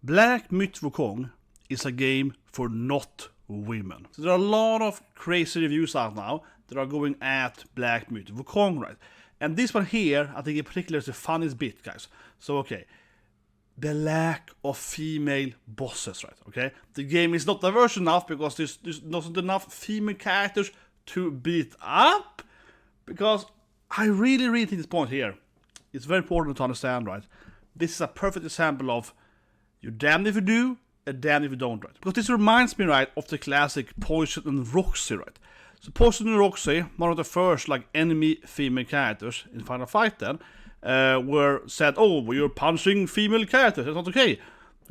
Black Myth Wukong is a game for not women. So there are a lot of crazy reviews out now that are going at Black Myth Wukong, right? And this one here, I think in particular is the funniest bit, guys. So, okay. The lack of female bosses, right? Okay? The game is not diverse enough because there's not enough female characters to beat up. Because I really think this point here, it's very important to understand, right? This is a perfect example of you're damned if you do, and damned if you don't, right? Because this reminds me, right, of the classic Poison and Roxy, right? So Poison and Roxy, one of the first, like, enemy female characters in Final Fight then, were said, oh, well, you're punching female characters, that's not okay.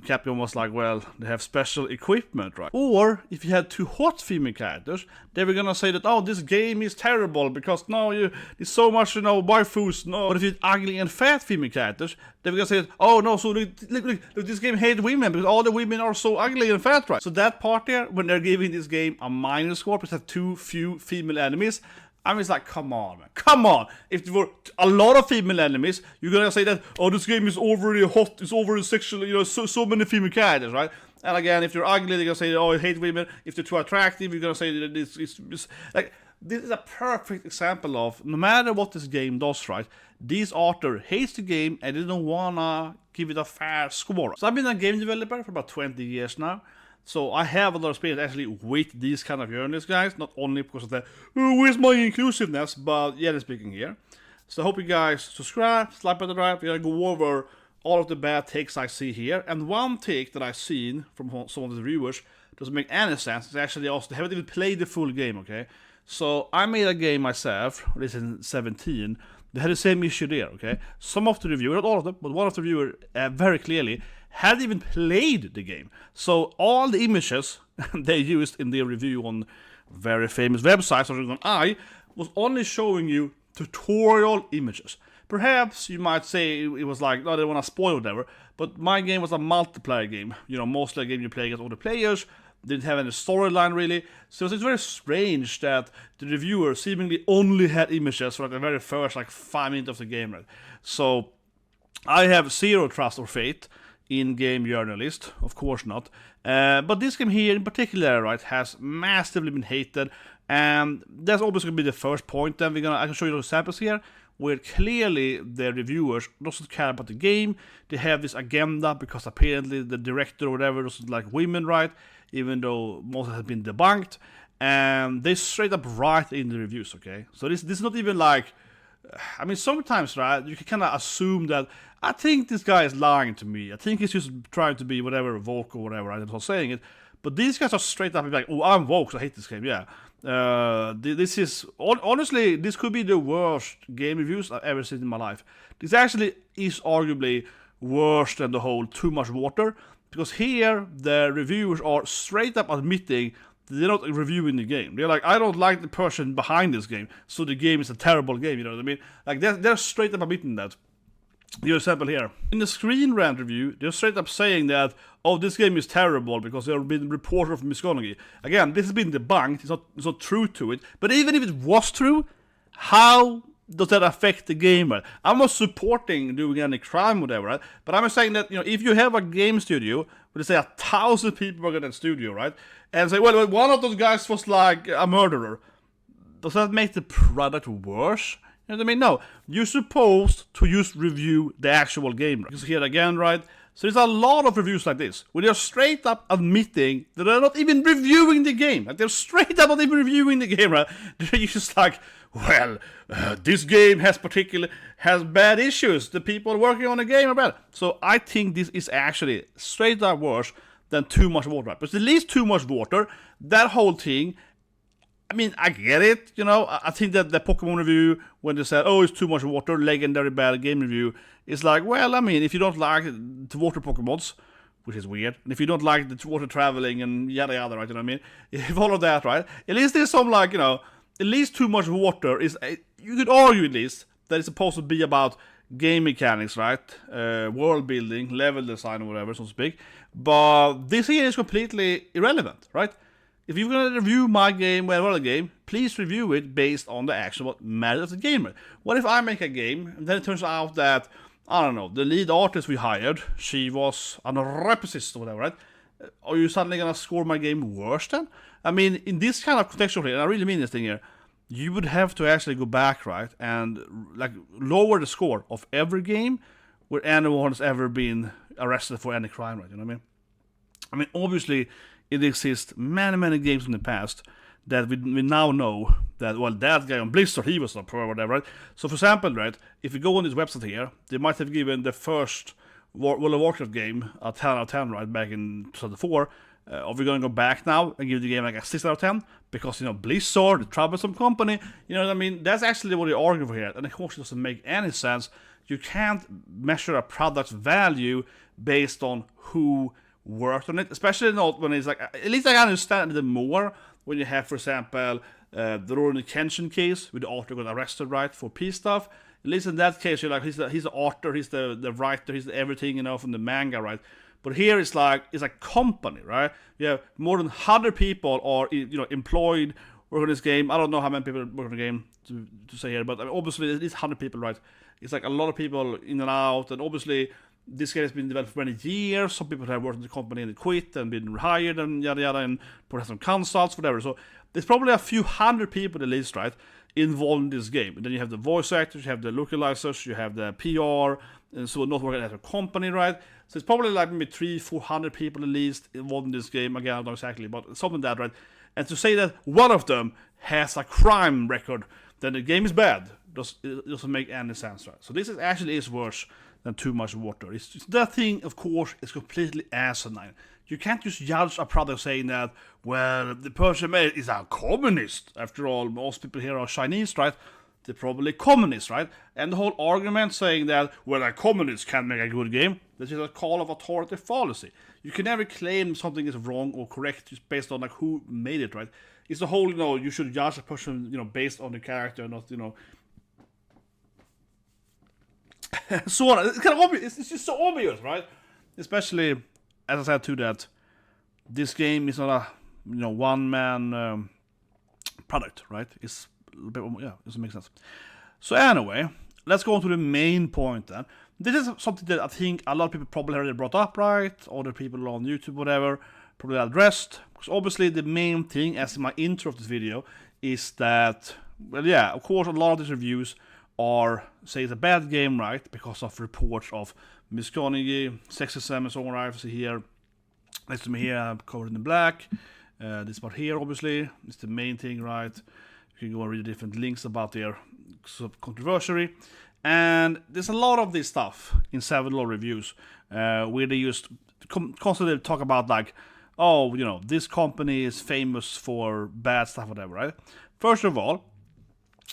Capcom was like, well, they have special equipment, right? Or, if you had two hot female characters, they were gonna say that, oh, this game is terrible, because no, there's so much, waifus, no. But if you had ugly and fat female characters, they were gonna say that, oh, no, so look, this game hates women, because all the women are so ugly and fat, right? So that part there, when they're giving this game a minus score, because they have too few female enemies, I mean, it's like, come on, man. Come on. If there were a lot of female enemies, you're gonna say that, oh, this game is overly hot, it's overly sexual, so many female characters, right? And again, if they're ugly, they're gonna say, oh, I hate women. If they're too attractive, you're gonna say that it's like, this is a perfect example of, no matter what this game does, right, this author hates the game and they don't wanna give it a fair score. So I've been a game developer for about 20 years now. So I have a lot of experience actually with these kind of journeys, guys. Not only because of that, oh, where's my inclusiveness, but yeah, speaking here. So I hope you guys subscribe, slap on the drive. We're gonna go over all of the bad takes I see here. And one take that I've seen from some of the reviewers doesn't make any sense. It's actually also, they haven't even played the full game, okay? So I made a game myself, this is in 17. They had the same issue there, okay? Some of the reviewers, not all of them, but one of the reviewers very clearly hadn't even played the game. So all the images they used in their review on very famous websites, such as on was only showing you tutorial images. Perhaps you might say it was like, no, they want to spoil whatever, but my game was a multiplayer game. Mostly a game you play against other players. Didn't have any storyline really, so it's very strange that the reviewer seemingly only had images for the very first 5 minutes of the game, right? So I have zero trust or faith in game journalists, of course not. But this game here in particular, right, has massively been hated, and that's obviously going to be the first point. Then I can show you those samples here, where clearly the reviewers doesn't care about the game. They have this agenda because apparently the director or whatever doesn't like women, right? Even though most have been debunked, and they straight up write in the reviews, okay? So this is not even like, I mean, sometimes, right, you can kind of assume that, I think this guy is lying to me, I think he's just trying to be whatever, woke or whatever, right, I'm not saying it, but these guys are straight up like, oh, I'm woke, so I hate this game, yeah. This is, honestly, this could be the worst game reviews I've ever seen in my life. This actually is arguably worse than the whole too much water, because here the reviewers are straight up admitting that they're not reviewing the game. They're like, I don't like the person behind this game, so the game is a terrible game, you know what I mean? Like, they're straight up admitting that. Your example here. In the Screen Rant review, they're straight up saying that, oh, this game is terrible because there have been reported of misconduct. Again, this has been debunked, it's not true to it, but even if it was true, how does that affect the game, right? I'm not supporting doing any crime or whatever, right? But I'm saying that, if you have a game studio, where they say 1,000 people work in that studio, right? And say, well, one of those guys was like a murderer. Does that make the product worse? You know what I mean? No. You're supposed to just review the actual game. Right? You see here again, right? So there's a lot of reviews like this, where they're straight up admitting that they're not even reviewing the game. Like, they're straight up not even reviewing the game, right? They're just like, well, this game has bad issues. The people working on the game are bad. So I think this is actually straight up worse than too much water. But at least too much water, that whole thing, I mean, I get it, I think that the Pokemon review, when they said, oh, it's too much water, legendary bad game review, it's like, well, I mean, if you don't like the water Pokemons, which is weird, and if you don't like the water traveling and yada yada, right, you know what I mean? If all of that, right, at least there's some, at least too much water is, you could argue at least, that it's supposed to be about game mechanics, right, world building, level design, or whatever, so to speak, but this here is completely irrelevant, right? If you're going to review my game, whatever the game, please review it based on the actual matter of the game. What if I make a game, and then it turns out that I don't know, the lead artist we hired, she was a rapist or whatever, right? Are you suddenly gonna score my game worse then? I mean, in this kind of contextual here, and I really mean this thing here, you would have to actually go back, right, and like lower the score of every game where anyone has ever been arrested for any crime, right? You know what I mean? I mean, obviously, it exists many games in the past that we now know that, well, that guy on Blizzard, he was a pro or whatever, right? So, for example, right, if you go on this website here, they might have given the first World of Warcraft game a 10 out of 10, right, back in 2004. Are we going to go back now and give the game like a 6 out of 10? Because, you know, Blizzard, the troublesome company, you know what I mean? That's actually what they're arguing for here. And of course, it doesn't make any sense. You can't measure a product's value based on who worked on it, especially not when it's like, at least I can understand it more when you have, for example, the Rurouni Kenshin case, with the author got arrested, right, for peace stuff. At least in that case, you're like, he's the author, he's the writer, he's the everything, you know, from the manga, right? But here it's a company, right? You have more than 100 people are, you know, employed working on this game. I don't know how many people work on the game to say here, but I mean, obviously it is 100 people, right? It's like a lot of people in and out, and obviously this game has been developed for many years. Some people have worked in the company and quit and been hired and yada yada, and probably have some consults, whatever. So there's probably a few hundred people at least, right, involved in this game. And then you have the voice actors, you have the localizers, you have the PR, and so not working at a company, right? So it's probably like maybe 300-400 people at least involved in this game. Again, I don't know exactly, but something like that, right? And to say that one of them has a crime record, then the game is bad, it doesn't make any sense, right? So this actually is worse than too much water. That thing, of course, is completely asinine. You can't just judge a product saying that, well, the person made it is a communist. After all, most people here are Chinese, right? They're probably communists, right? And the whole argument saying that, well, a communist can't make a good game, that is a call of authority fallacy. You can never claim something is wrong or correct just based on like who made it, right? It's the whole, you know, you should judge a person, you know, based on the character, not, you know, so on. It's kind of obvious. It's just so obvious, right? Especially, as I said too, that this game is not a, you know, one-man product, right? It's a little bit, yeah, it doesn't make sense. So anyway, let's go on to the main point then. This is something that I think a lot of people probably already brought up, right? Other people on YouTube, whatever, probably addressed. Because obviously the main thing, as in my intro of this video, is that, well, yeah, of course, a lot of these reviews are, say, it's a bad game, right? Because of reports of misconduct, sexism, and so on, right? See here, next to me here, I'm covered in black. This part here, obviously, is the main thing, right? You can go and read the different links about their controversy. And there's a lot of this stuff in several reviews where they just constantly talk about, like, oh, you know, this company is famous for bad stuff, whatever, right? First of all,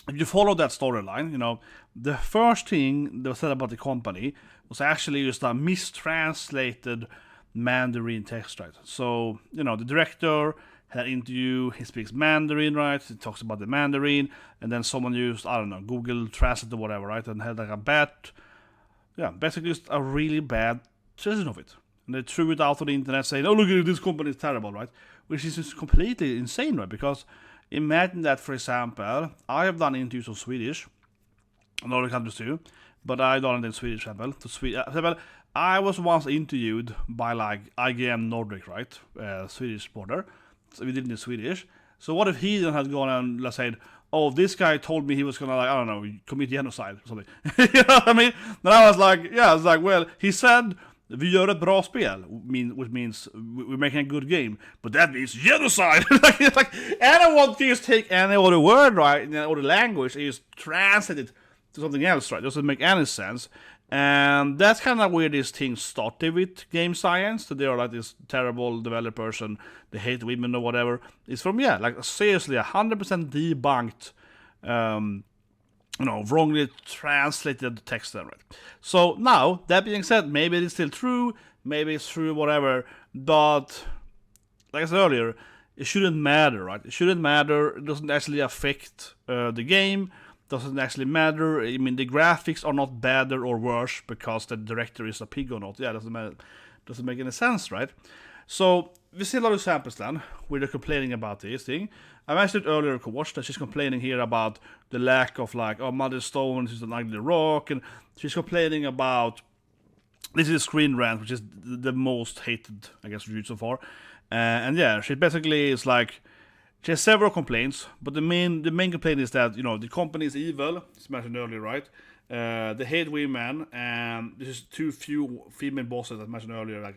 if you follow that storyline, you know, the first thing that was said about the company was actually just a mistranslated Mandarin text, right? So, you know, the director had an interview, he speaks Mandarin, right? He talks about the Mandarin, and then someone used, I don't know, Google Translate or whatever, right? And had like a bad, yeah, basically just a really bad translation of it. And they threw it out on the internet saying, oh, look at this company is terrible, right? Which is just completely insane, right? Because imagine that, for example, I have done interviews on Swedish, and other countries too, but I done it in Swedish, for example. I was once interviewed by like IGM Nordic, right? Swedish reporter. So we did it in Swedish. So what if he then had gone and, let's say, oh, this guy told me he was gonna, like, I don't know, commit genocide or something. You know what I mean? Then I was like, well, he said, vi gör ett bra spel, which means we're making a good game, but that means genocide. like anyone can just take any other word, right, in any other language, and just translate it to something else, right? Doesn't make any sense. And that's kind of where this thing started with game science, that they are like this terrible developers and they hate women or whatever. It's from, yeah, like seriously 100% debunked, you know, wrongly translated text then, right? So now, that being said, maybe it's still true, maybe it's true, whatever, but like I said earlier, it shouldn't matter, right? It shouldn't matter, it doesn't actually affect the game, doesn't actually matter. I mean, the graphics are not better or worse because the director is a pig or not. Yeah, it doesn't doesn't make any sense, right? So we see a lot of examples then where they're complaining about this thing. I mentioned it earlier, of course, that she's complaining here about the lack of like, oh, Mother Stone, she's an ugly rock, and she's complaining about, this is a screen rant, which is the most hated, I guess, review so far. And yeah, she basically is like, she has several complaints, but the main complaint is that, you know, the company is evil, it's mentioned earlier, right? They hate women, and there's too few female bosses, as mentioned earlier. Like,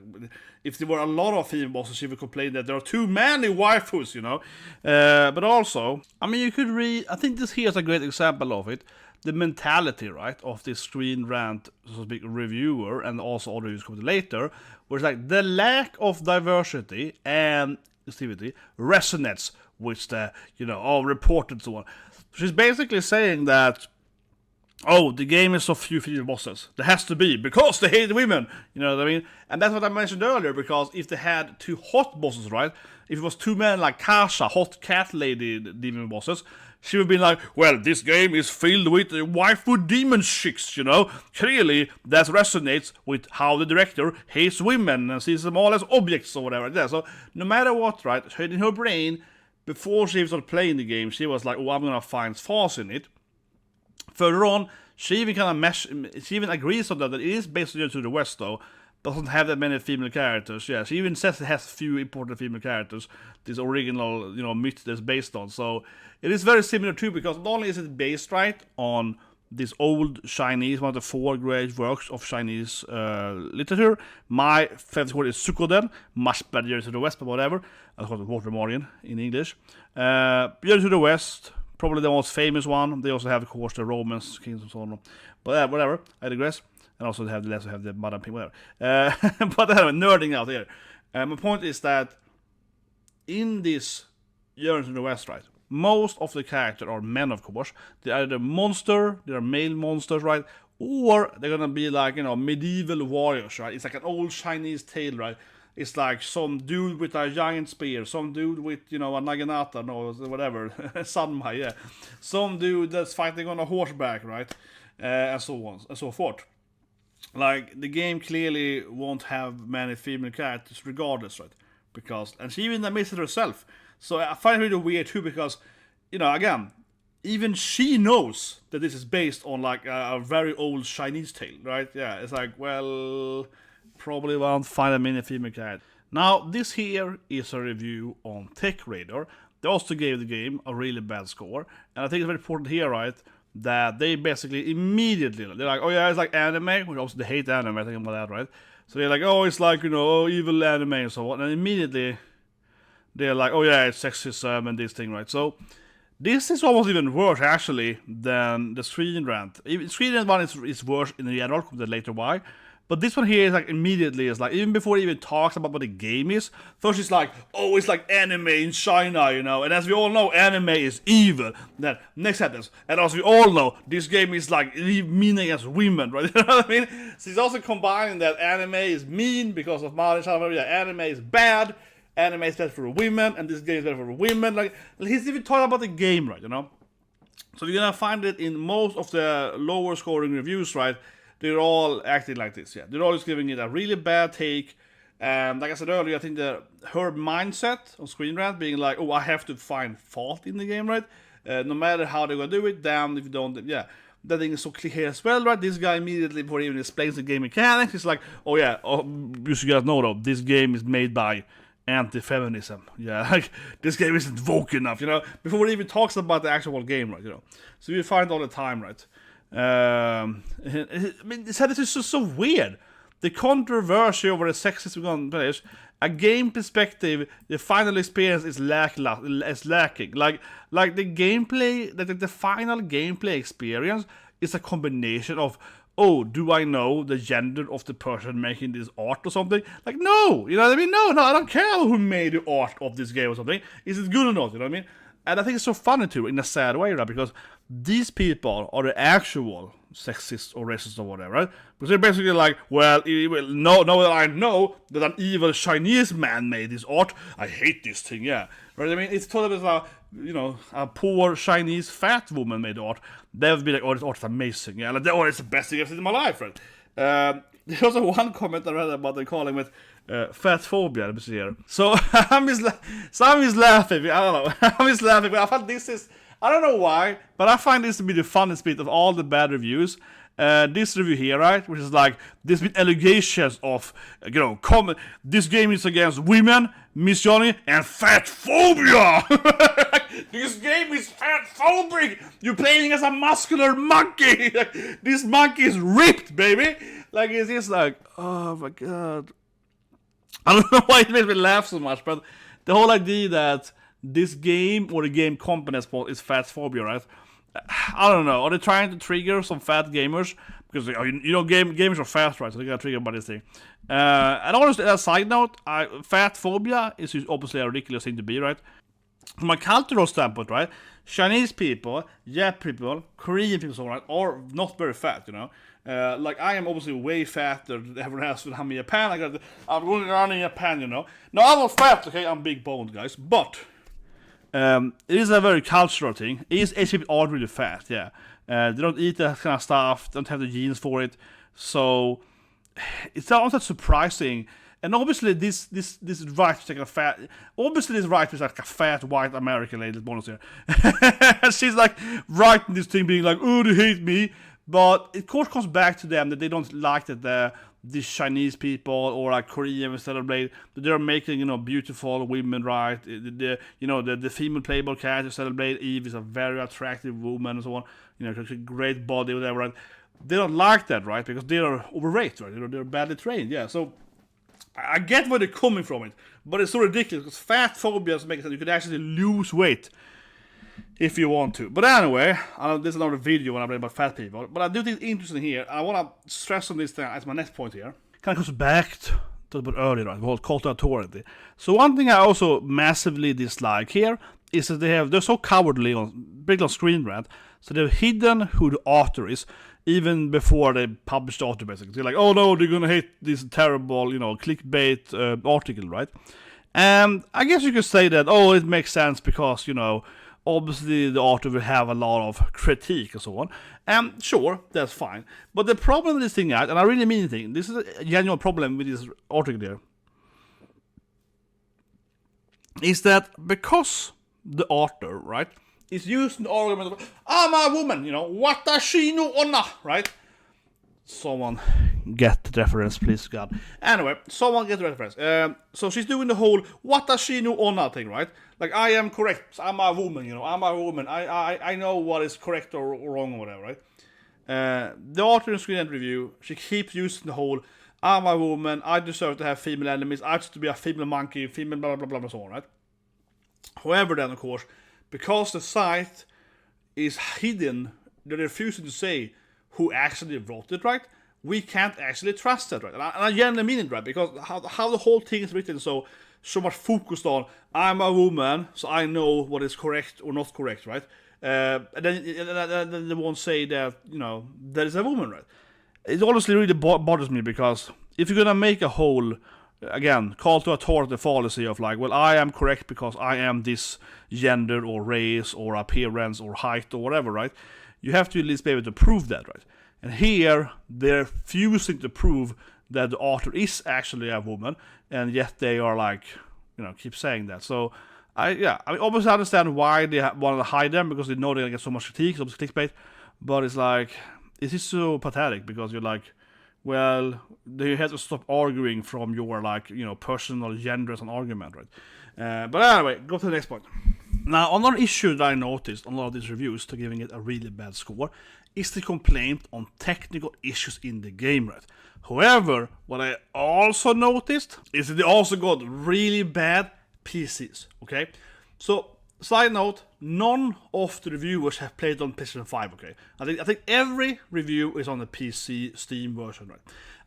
if there were a lot of female bosses, she would complain that there are too many waifus, you know. But also, I mean, you could read, I think this here is a great example of it, the mentality, right, of this screen rant, so to speak, reviewer, and also other reviews coming later, where it's like, the lack of diversity and activity resonates with the, you know, all reported and so on. She's basically saying that, oh, the game is so few female bosses. There has to be, because they hate women. You know what I mean? And that's what I mentioned earlier, because if they had two hot bosses, right? If it was two men like Kasha, hot cat lady demon bosses, she would be like, well, this game is filled with waifu demon chicks, you know? Clearly, that resonates with how the director hates women and sees them all as objects or whatever. Yeah, so no matter what, right? In her brain, before she started playing the game, she was like, oh, I'm gonna find flaws in it. Further on, she even kind of she even agrees on that it is based on to the West, though, but doesn't have that many female characters. Yeah, she even says it has few important female characters. This original, you know, myth that's based on. So it is very similar too, because not only is it based right on this old Chinese, one of the 4 great works of Chinese literature. My favorite word is Sukoden, much better to the West, but whatever. I call it Watermorian in English. Beyond to the West. Probably the most famous one. They also have, of course, the Romans, kings, and so on. But whatever, I digress. And also they have the Madame Ping, whatever. But anyway, nerding out here. My point is that in this Journey to the West, right, most of the characters are men, of course. They are either monster, they are male monsters, right, or they're gonna be like, you know, medieval warriors, right? It's like an old Chinese tale, right? It's like some dude with a giant spear, some dude with, you know, a naginata, no, whatever, sanmai, yeah. Some dude that's fighting on a horseback, right? And so on and so forth. Like, the game clearly won't have many female characters regardless, right? Because, and she even admits it herself. So I find it really weird too, because, you know, again, even she knows that this is based on like a very old Chinese tale, right? Yeah, it's like, well, probably won't find a many female character. Now, this here is a review on Tech Radar. They also gave the game a really bad score, and I think it's very important here, right, that they basically immediately, they're like, oh yeah, it's like anime, which also they hate anime, I think about that, right? So they're like, oh, it's like, you know, oh, evil anime and so on, and immediately they're like, oh yeah, it's sexism and this thing, right? So this is almost even worse, actually, than the screen rant. Screen rant one is worse in general, compared later why. But this one here is like immediately, is like, even before it even talks about what the game is, first it's like, oh, it's like anime in China, you know, and as we all know, anime is evil. Then, next sentence, and as we all know, this game is like mean against women, right? You know what I mean? So he's also combining that anime is mean because of modern China, yeah, anime is bad, anime is better for women, and this game is better for women. Like, he's even talking about the game, right, you know? So you're gonna find it in most of the lower scoring reviews, right? They're all acting like this, yeah. They're always giving it a really bad take. And like I said earlier, I think her mindset on Screen Rant being like, oh, I have to find fault in the game, right? No matter how they're gonna do it, damn if you don't, yeah. That thing is so clear as well, right? This guy immediately, before he even explains the game mechanics, he's like, oh yeah, you should guys know though, this game is made by anti-feminism. Yeah, like, this game isn't woke enough, you know? Before he even talks about the actual game, right, you know? So you find all the time, right? I mean, this is just so weird. The controversy over the sexism on players, a game perspective, the final experience is lacking. Like the gameplay, the final gameplay experience is a combination of, oh, do I know the gender of the person making this art or something? Like, no, you know what I mean? No, I don't care who made the art of this game or something. Is it good or not? You know what I mean? And I think it's so funny too, in a sad way, right? Because these people are the actual sexists or racists or whatever, right? Because they're basically like, well, now that I know that an evil Chinese man made this art, I hate this thing, yeah. Right? I mean, it's totally like, you know, a poor Chinese fat woman made art. They would be like, oh, this art is amazing, yeah. Like, oh, it's the best thing I've seen in my life, right? There's also one comment I read about them calling it FATPHOBIA. Let me see here. So I'm just laughing. I don't know. I'm just laughing. But I thought this is, I don't know why, but I find this to be the funniest bit of all the bad reviews. This review here, right, which is like, there's been allegations of, this game is against women, misogyny, and fatphobia. This game is fatphobic. You're playing as a muscular monkey. This monkey is ripped, baby. Like, it's just like, oh my god. I don't know why it makes me laugh so much, but the whole idea that this game or the game company is fatphobia, right? I don't know. Are they trying to trigger some fat gamers? Because gamers are fat, right? So they got triggered by this thing. And honestly, as a side note, fat phobia is obviously a ridiculous thing to be, right? From a cultural standpoint, right? Chinese people, Japanese people, Korean people, so right, are not very fat, like I am obviously way fatter than everyone else when I'm in Japan. I'm going around in Japan, No, I'm not fat, okay? I'm big boned, guys, but. It is a very cultural thing. Asian people are really fat, yeah. They don't eat that kind of stuff, don't have the genes for it. So it's not that surprising. And obviously this right is like a fat, obviously this right is like a fat white American lady bonus here. She's like writing this thing being like, oh, they hate me. But it of course comes back to them that they don't like that these Chinese people or like Korean celebrate that they're making beautiful women, right? The female playable character celebrate Eve is a very attractive woman and so on, great body, whatever, right? They don't like that, right? Because they are overrated, right? They're badly trained, yeah. So I get where they're coming from it, but it's so ridiculous because fat phobia makes it you could actually lose weight if you want to. But anyway, this is another video when I read about fat people. But I do think it's interesting here. I want to stress on this thing as my next point here. Kind of goes back to the earlier, right? Called cult to authority. So one thing I also massively dislike here is that they're so cowardly big on Screen Rant, so they've hidden who the author is even before they publish the author. Basically, they're like, oh no, they're gonna hate this terrible, clickbait article, right? And I guess you could say that, oh, it makes sense because obviously the author will have a lot of critique and so on. And sure, that's fine. But the problem with this thing is, and I really mean it, this is a genuine problem with this article there, is that because the author, right, is using the argument of, I'm a woman, watashi no onna, right? Someone get the reference, please, God. Anyway, someone get the reference. So she's doing the whole watashi no onna thing, right? Like, I am correct, I'm a woman, I'm a woman, I know what is correct or wrong or whatever, right? The author in Screen Rant review, she keeps using the whole, I'm a woman, I deserve to have female enemies, I deserve to be a female monkey, female blah blah blah blah, so on, right? However, then, of course, because the site is hidden, they're refusing to say who actually wrote it, right? We can't actually trust that, right? And I genuinely mean it, right? Because how the whole thing is written so much focused on, I'm a woman, so I know what is correct or not correct, right? And then they won't say that, that is a woman, right? It honestly really bothers me because if you're gonna make a whole, again, call to authority fallacy of like, well, I am correct because I am this gender or race or appearance or height or whatever, right? You have to at least be able to prove that, right? And here, they're refusing to prove that the author is actually a woman, and yet they are like, keep saying that. So, obviously I understand why they want to hide them, because they know they're going to get so much critique, so much clickbait, but it's like, it is so pathetic, because you're like, well, you have to stop arguing from your, personal gender as an argument, right? But anyway, go to the next point. Now, another issue that I noticed on a lot of these reviews to giving it a really bad score is the complaint on technical issues in the game, right? However, what I also noticed is that they also got really bad PCs, okay? So, side note, none of the reviewers have played on PlayStation 5, okay? I think every review is on the PC Steam version, right?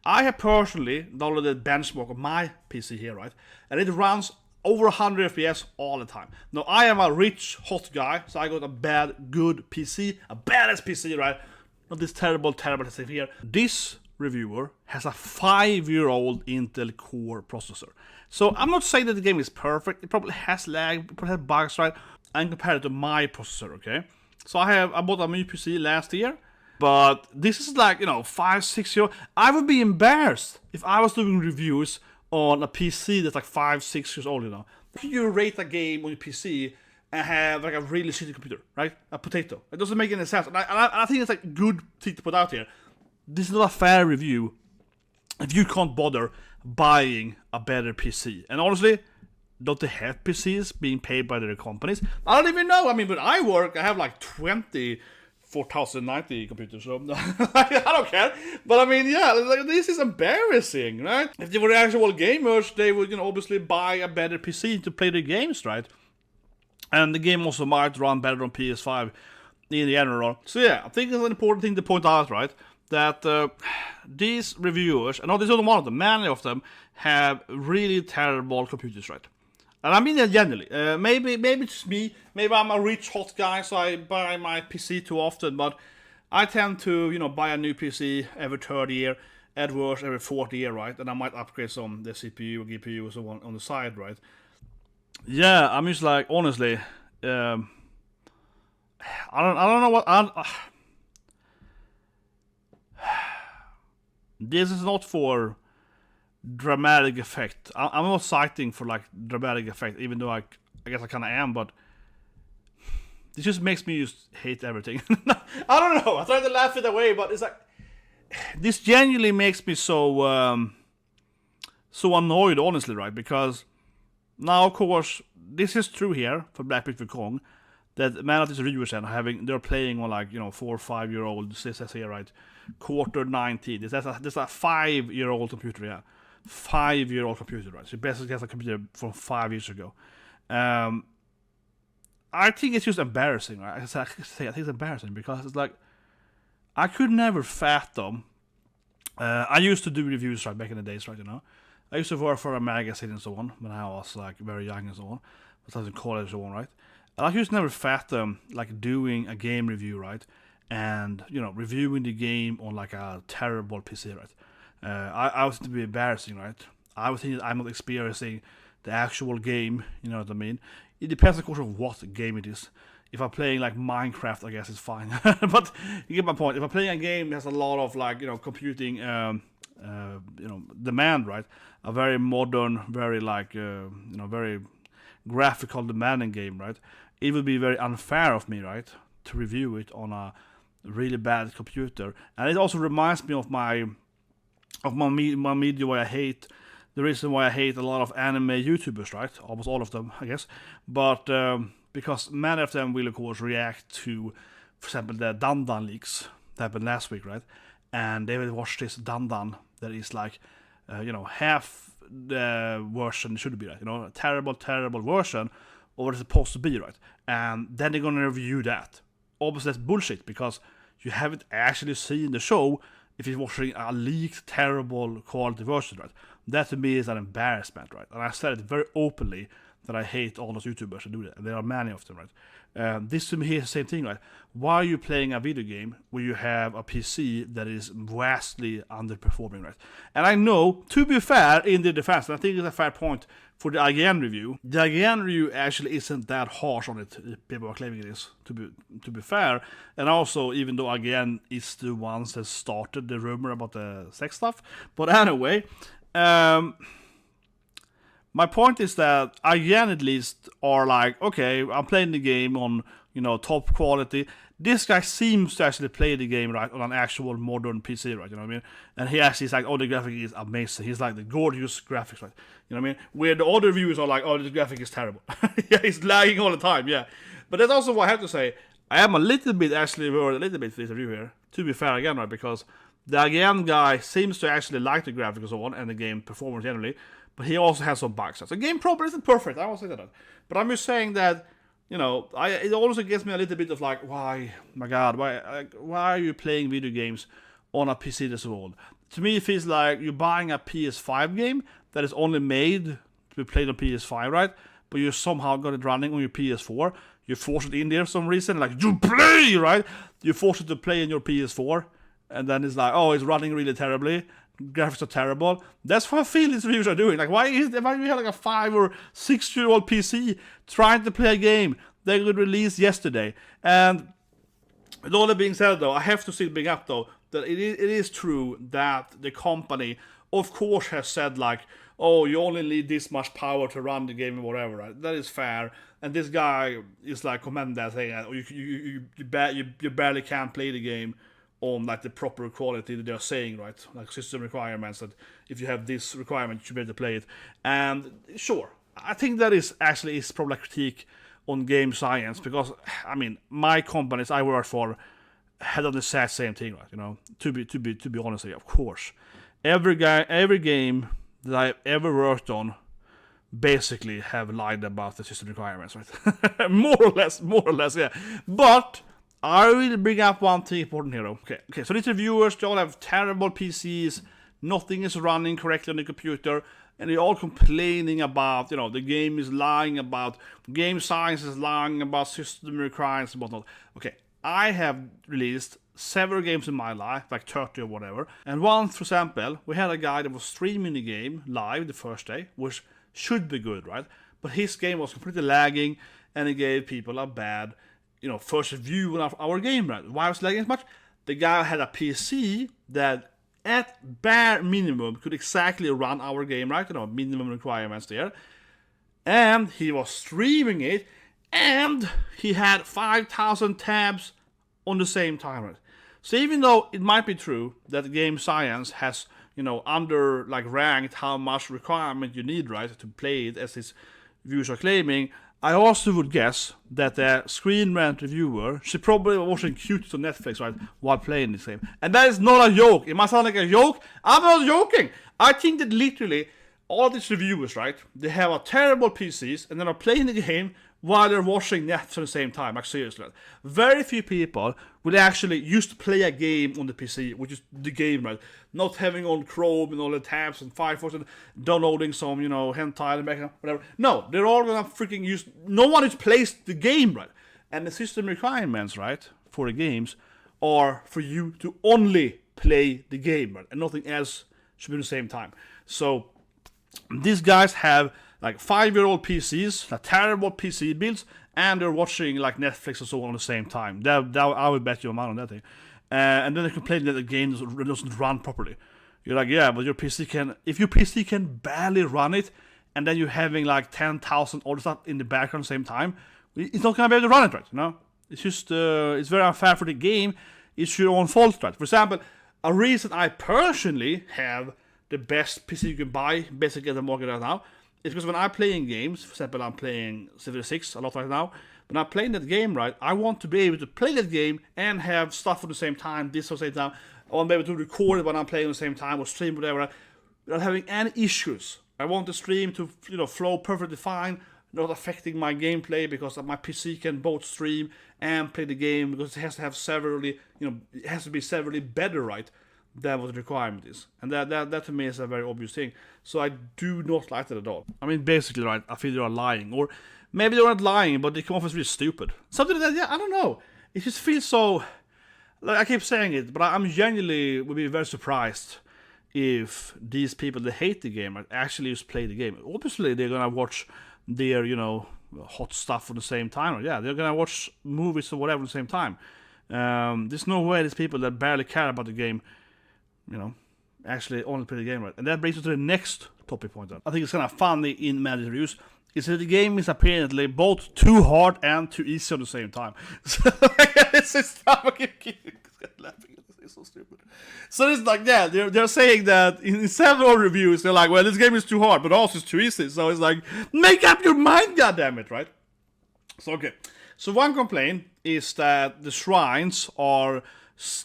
I have personally downloaded benchmark on my PC here, right? And it runs over 100 FPS all the time. Now, I am a rich, hot guy, so I got a good PC, a badass PC, right? Not this terrible thing here. This reviewer has a 5-year-old Intel Core processor. So, I'm not saying that the game is perfect. It probably has lag, it probably has bugs, right? And compared it to my processor, okay? So, I bought a new PC last year. But this is like, 5, 6 years. I would be embarrassed if I was doing reviews on a PC that's like 5, 6 years old, If you rate a game on your PC and have like a really shitty computer, right? A potato. It doesn't make any sense. And I think it's like a good thing to put out here. This is not a fair review if you can't bother buying a better PC. And honestly, don't they have PCs being paid by their companies? I don't even know. I mean, when I work, I have like 20 4090 computers, so I don't care. But I mean, yeah, like, this is embarrassing, right? If they were actual gamers, they would, obviously buy a better PC to play the games, right? And the game also might run better on PS5 in general. So yeah, I think it's an important thing to point out, right? That these reviewers, and not this only one of them, many of them have really terrible computers, right? And I mean that generally. Maybe it's me. Maybe I'm a rich hot guy, so I buy my PC too often. But I tend to, buy a new PC every third year, at worst every fourth year, right? And I might upgrade some the CPU or GPU or so on the side, right? Yeah, I'm just like, honestly, I don't know what. This is not for dramatic effect. I'm not citing for like dramatic effect, even though I guess I kind of am, but it just makes me just hate everything. I don't know. I try to laugh it away, but it's like this genuinely makes me so annoyed, honestly, right? Because now, of course, this is true here for Black Myth Wukong, that many of these reviewers they're playing on like 4 or 5 year old. This says here, right? Quarter 19. This is a 5-year-old computer, yeah. 5-year-old computer, right? So basically has a computer from 5 years ago. I think it's just embarrassing, right? I think it's embarrassing because it's like I could never fathom. I used to do reviews right back in the days, right? I used to work for a magazine and so on when I was like very young and so on. I was in college and so on, right? And I used to never fathom like doing a game review, right? And reviewing the game on like a terrible PC, right? I was to be embarrassing, right? I was thinking I'm not experiencing the actual game, you know what I mean? It depends, of course, on what game it is. If I'm playing like Minecraft, I guess it's fine. But you get my point. If I'm playing a game that has a lot of like computing, demand, right? A very modern, very like very graphical demanding game, right? It would be very unfair of me, right, to review it on a really bad computer. And it also reminds me of my media why I hate. The reason why I hate a lot of anime YouTubers, right? Almost all of them, I guess. But because many of them will, of course, react to, for example, the Dandan leaks that happened last week, right? And they will watch this Dandan that is like, half the version should be, right? A terrible, terrible version of what it's supposed to be, right? And then they're gonna review that. Obviously, that's bullshit because you haven't actually seen the show if you're watching a leaked, terrible quality version, right? That to me is an embarrassment, right? And I said it very openly that I hate all those YouTubers who do that, and there are many of them, right? This to me is the same thing, right? Why are you playing a video game where you have a PC that is vastly underperforming, right? And I know, to be fair, in the defense, and I think it's a fair point for the IGN review. The IGN review actually isn't that harsh on it. People are claiming it is, to be fair. And also, even though IGN is the ones that started the rumor about the sex stuff. But anyway, my point is that IGN at least are like, okay, I'm playing the game on, top quality. This guy seems to actually play the game, right, on an actual modern PC, right, you know what I mean? And he actually is like, oh, the graphic is amazing. He's like the gorgeous graphics, right? You know what I mean? Where the other reviewers are like, oh, the graphic is terrible. Yeah, he's lagging all the time, yeah. But that's also what I have to say. I am a little bit worried for this review here, to be fair again, right, because the IGN guy seems to actually like the graphics and so on, and the game performance generally, but he also has some bugs. So the game probably isn't perfect, I won't say that. But I'm just saying that, it also gives me a little bit of like, why are you playing video games on a PC that's old? To me, it feels like you're buying a PS5 game that is only made to be played on PS5, right? But you somehow got it running on your PS4. You force it in there for some reason, like, you play, right? You force it to play in your PS4, and then it's like, oh, it's running really terribly. Graphics are terrible. That's what I feel these reviews are doing. Like, why do you have like a 5 or 6 year old PC trying to play a game they could release yesterday? And With all that being said, though, I have to still bring up, though, that it is true that the company, of course, has said, like, oh, you only need this much power to run the game or whatever, right? That is fair. And this guy is, like, commenting that, saying, oh, you barely can't play the game on, like, the proper quality that they're saying, right? Like, system requirements, that if you have this requirement, you should be able to play it. And, sure, I think that is probably a critique on game science, because, I mean, my companies I work for had done the exact same thing, right? You know, to be honest with you, of course, every game that I've ever worked on basically have lied about the system requirements, right? more or less, yeah. But I will bring up one thing important here, though. Okay. So these reviewers, they all have terrible PCs, nothing is running correctly on the computer, and they're all complaining about, you know, the game is lying about, game science is lying about system requirements and whatnot. Okay, I have released several games in my life, like 30 or whatever, and once, for example, we had a guy that was streaming the game live the first day, which should be good, right? But his game was completely lagging, and he gave people a bad, you know, first review on our game, right? Why was it lagging as much? The guy had a PC that, at bare minimum, could exactly run our game, right? You know, minimum requirements there. And he was streaming it, and he had 5,000 tabs on the same time, right? So even though it might be true that game science has, you know, ranked how much requirement you need, right, to play it, as his viewers are claiming, I also would guess that the Screen Rant reviewer, she probably was watching Cuties on Netflix, right, while playing this game. And that is not a joke. It might sound like a joke. I'm not joking. I think that literally all these reviewers, right, they have a terrible PCs, and then are playing the game while they're watching Netflix at the same time. Like, seriously. Very few people will actually used to play a game on the PC, which is the game, right? Not having on Chrome and all the tabs and Firefox and downloading some, you know, hentai and background, whatever. No, they're all gonna freaking use. No one has placed the game, right? And the system requirements, right, for the games are for you to only play the game, right? And nothing else should be at the same time. So these guys have like 5-year-old PCs, like terrible PC builds, and they're watching like Netflix and so on at the same time. That I would bet you a amount on that thing. And then they complain that the game doesn't run properly. You're like, yeah, but if your PC can barely run it, and then you're having like 10,000 other stuff in the background at the same time, it's not gonna be able to run it right, you know? It's just, it's very unfair for the game. It's your own fault, right? For example, a reason I personally have the best PC you can buy, basically at the market right now, is because when I'm playing games, for example, I'm playing Civ 6 a lot right now. When I'm playing that game, right, I want to be able to play that game and have stuff at the same time, this at the same time. I want to be able to record it when I'm playing at the same time, or stream, whatever, without having any issues. I want the stream to, you know, flow perfectly fine, not affecting my gameplay, because my PC can both stream and play the game, because it has to have severally, you know, it has to be severally better, right, than what the requirement is. And that to me is a very obvious thing. So I do not like that at all. I mean, basically, right, I feel they are lying. Or maybe they're not lying, but they come off as really stupid. Something like that, yeah, I don't know. It just feels so, like, I keep saying it, but I'm genuinely would be very surprised if these people that hate the game actually just play the game. Obviously, they're gonna watch their, you know, hot stuff at the same time. Or, yeah, they're gonna watch movies or whatever at the same time. There's no way these people that barely care about the game, you know, actually only play the game, right? And that brings us to the next topic point. I think it's kind of funny in many reviews is that the game is apparently both too hard and too easy at the same time. So it's just laughing. It's so stupid. So it's like, yeah, they're saying that in several reviews, they're like, well, this game is too hard, but also it's too easy. So it's like, make up your mind, goddammit, right? So okay. So one complaint is that the shrines are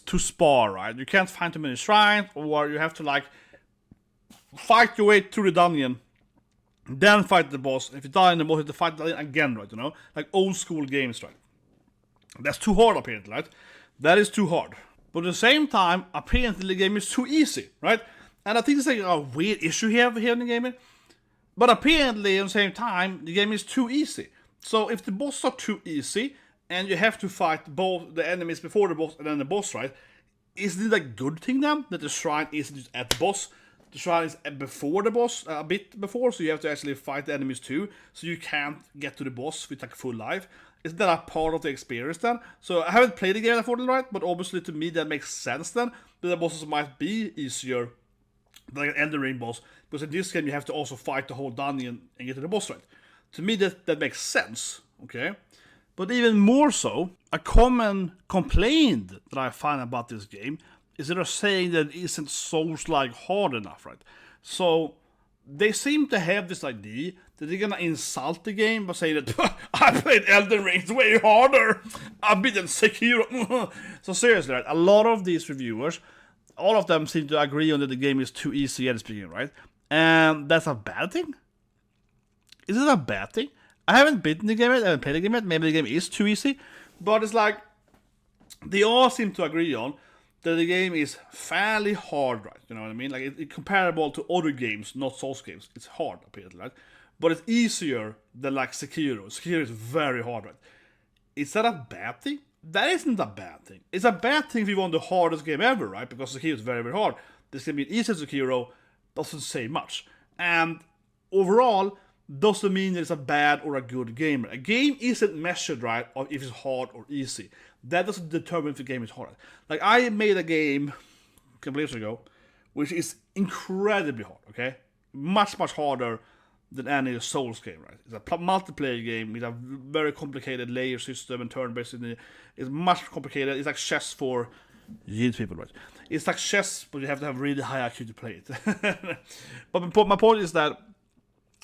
too sparse, right? You can't find too many shrines, or you have to like fight your way through the dungeon, then fight the boss. If you die in the boss, you have to fight the dungeon again, right? You know, like old school games, right? That's too hard, apparently, right? That is too hard. But at the same time, apparently the game is too easy, right? And I think it's like a weird issue here in the game. But apparently, at the same time, the game is too easy. So if the boss are too easy, and you have to fight both the enemies before the boss and then the boss, right? Isn't it a good thing then that the shrine isn't just at the boss? the shrine is before the boss, a bit before, so you have to actually fight the enemies too, so you can't get to the boss with like full life. Is that a part of the experience then? So I haven't played the game unfortunately, right? But obviously to me that makes sense then, that the bosses might be easier than like an Elden Ring boss, because in this game you have to also fight the whole dungeon and get to the boss, right? To me that makes sense, okay? But even more so, a common complaint that I find about this game is that they're saying that it isn't Souls-like hard enough, right? So they seem to have this idea that they're gonna insult the game by saying that I played Elden Ring, it's way harder. I've beaten Sekiro. So seriously, right? A lot of these reviewers, all of them seem to agree on that the game is too easy at the beginning, right? And that's a bad thing? Is it a bad thing? I haven't beaten the game yet, I haven't played the game yet, maybe the game is too easy, but it's like, they all seem to agree on that the game is fairly hard, right? You know what I mean? Like, it's comparable to other games, not Souls games. It's hard, apparently, right? But it's easier than, like, Sekiro. Sekiro is very hard, right? Is that a bad thing? That isn't a bad thing. It's a bad thing if you want the hardest game ever, right? Because Sekiro is very, very hard. This game being easier Sekiro doesn't say much. And overall, doesn't mean that it's a bad or a good game. A game isn't measured, right, of if it's hard or easy. That doesn't determine if the game is hard. Like, I made a game a couple years ago, which is incredibly hard, okay? Much, much harder than any Souls game, right? It's a multiplayer game with a very complicated layer system and turn-based. It's much complicated. It's like chess for youth people, right? It's like chess, but you have to have really high IQ to play it. But my point is that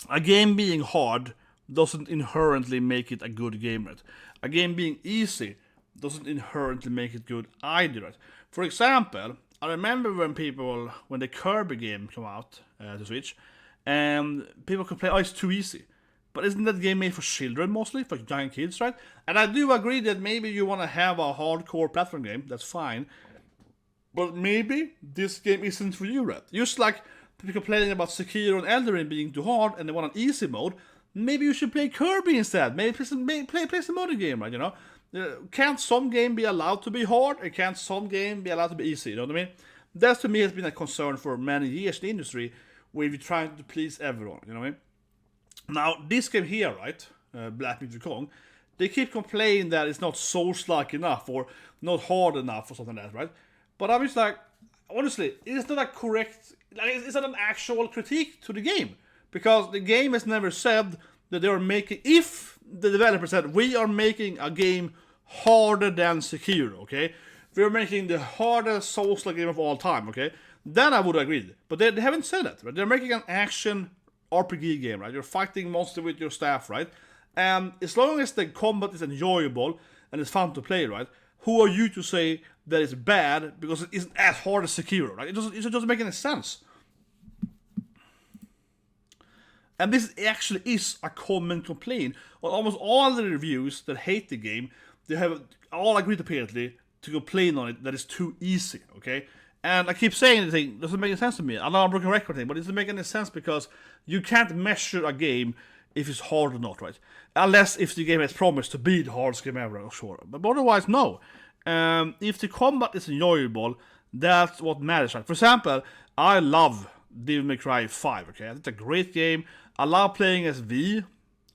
a game being hard doesn't inherently make it a good game, right? A game being easy doesn't inherently make it good either, right? For example, I remember when the Kirby game came out to Switch, and people could play, oh, it's too easy. But isn't that game made for children mostly, for young kids, right? And I do agree that maybe you want to have a hardcore platform game, that's fine. But maybe this game isn't for you, right? Just like people complaining about Sekiro and Elden Ring being too hard and they want an easy mode, maybe you should play Kirby instead. Maybe play some other game, right? You know, can't some game be allowed to be hard, and can't some game be allowed to be easy? You know what I mean? That to me has been a concern for many years in the industry, where you're trying to please everyone. You know what I mean? Now this game here, right, Black Myth Wukong, they keep complaining that it's not Souls-like enough or not hard enough or something like that, right? But I'm just like, honestly, it's not a correct, like, it's not an actual critique to the game, because the game has never said that they are making, if the developer said, we are making a game harder than Sekiro, okay? We're making the hardest Souls-like game of all time, okay? Then I would agree. But they haven't said that, right? They're making an action RPG game, right? You're fighting monsters with your staff, right? And as long as the combat is enjoyable and it's fun to play, right? Who are you to say that it's bad because it isn't as hard as Sekiro, right? It doesn't make any sense. And this actually is a common complaint on almost all the reviews that hate the game. They have all agreed apparently to complain on it that it's too easy, okay? And I keep saying anything, doesn't make any sense to me. I know I'm broken record thing, but it doesn't make any sense because you can't measure a game if it's hard or not, right? Unless if the game has promised to be the hardest game ever, sure. But otherwise, no. If the combat is enjoyable, that's what matters, right? For example, I love Devil May Cry 5, okay? It's a great game. I love playing as V.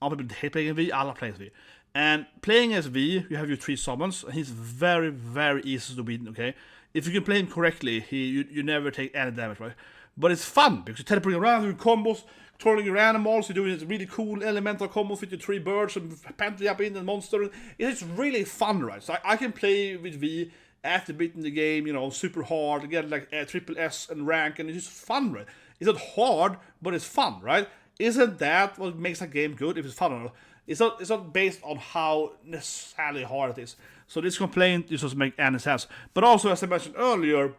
Other people hate playing as V, I love playing as V. And playing as V, you have your 3 summons, and he's very, very easy to beat, okay? If you can play him correctly, you never take any damage, right? But it's fun, because you're teleporting around, doing combos, twirling your animals, you're doing this really cool elemental combos with your 3 birds, and panting up in the monster. It's really fun, right? So I can play with V after beating the game, you know, super hard, get like a triple S and rank, and it's just fun, right? It's not hard, but it's fun, right? Isn't that what makes a game good, if it's fun or not? It's not based on how necessarily hard it is. So this complaint doesn't make any sense. But also, as I mentioned earlier,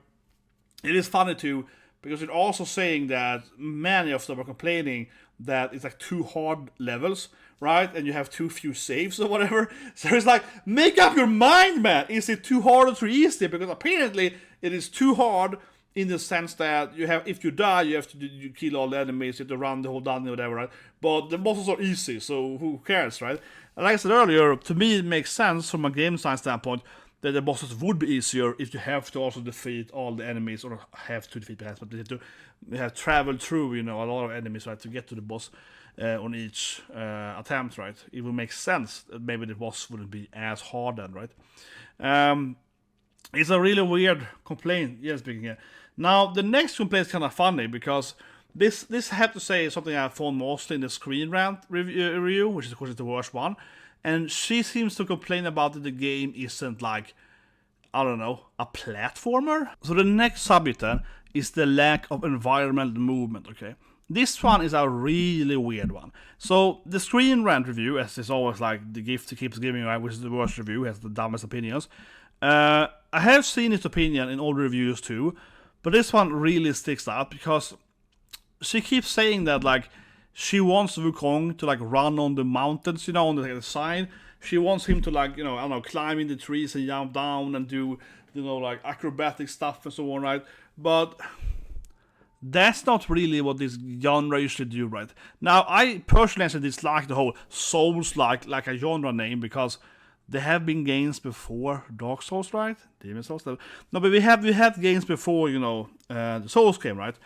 it is funny too, because it's also saying that many of them are complaining that it's like too hard levels, right? And you have too few saves or whatever. So it's like, make up your mind, man. Is it too hard or too easy? Because apparently it is too hard in the sense that you have, if you die, you have to you kill all the enemies, you have to run the whole dungeon or whatever, right? But the bosses are easy, so who cares, right? And like I said earlier, to me it makes sense from a game science standpoint that the bosses would be easier if you have to also defeat all the enemies, or have to defeat perhaps, but you have traveled through, you know, a lot of enemies, right, to get to the boss on each attempt, right? It would make sense that maybe the boss wouldn't be as hard then, right? It's a really weird complaint, yes, speaking here. Now, the next complaint is kind of funny, because this I have to say is something I found mostly in the Screen Rant review, which is of course the worst one. And she seems to complain about that the game isn't like, I don't know, a platformer. So the next subject then is the lack of environmental movement, okay? This one is a really weird one. So the Screen Rant review, as is always like the gift he keeps giving, right, which is the worst review, has the dumbest opinions. I have seen his opinion in all reviews too, but this one really sticks out because she keeps saying that like she wants Wukong to like run on the mountains, you know, on the side. She wants him to like, you know, I don't know, climb in the trees and jump down and do, you know, like acrobatic stuff and so on, right? But that's not really what this genre usually do, right? Now, I personally actually dislike the whole Souls-like, like a genre name, because there have been games before Dark Souls, right? Demon Souls. No, but we had games before, you know, the Souls game, right?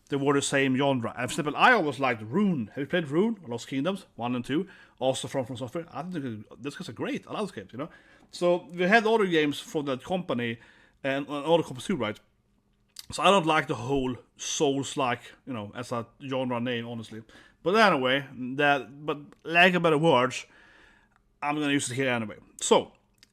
They were the same genre. And for example, I always liked Rune. Have you played Rune? Lost Kingdoms 1 and 2, also from Software. I think this guys are great. I love those games, you know. So we had other games from that company and other companies too, right? So I don't like the whole Souls-like, you know, as a genre name, honestly. But anyway, but lack of better words, I'm gonna use it here anyway. So,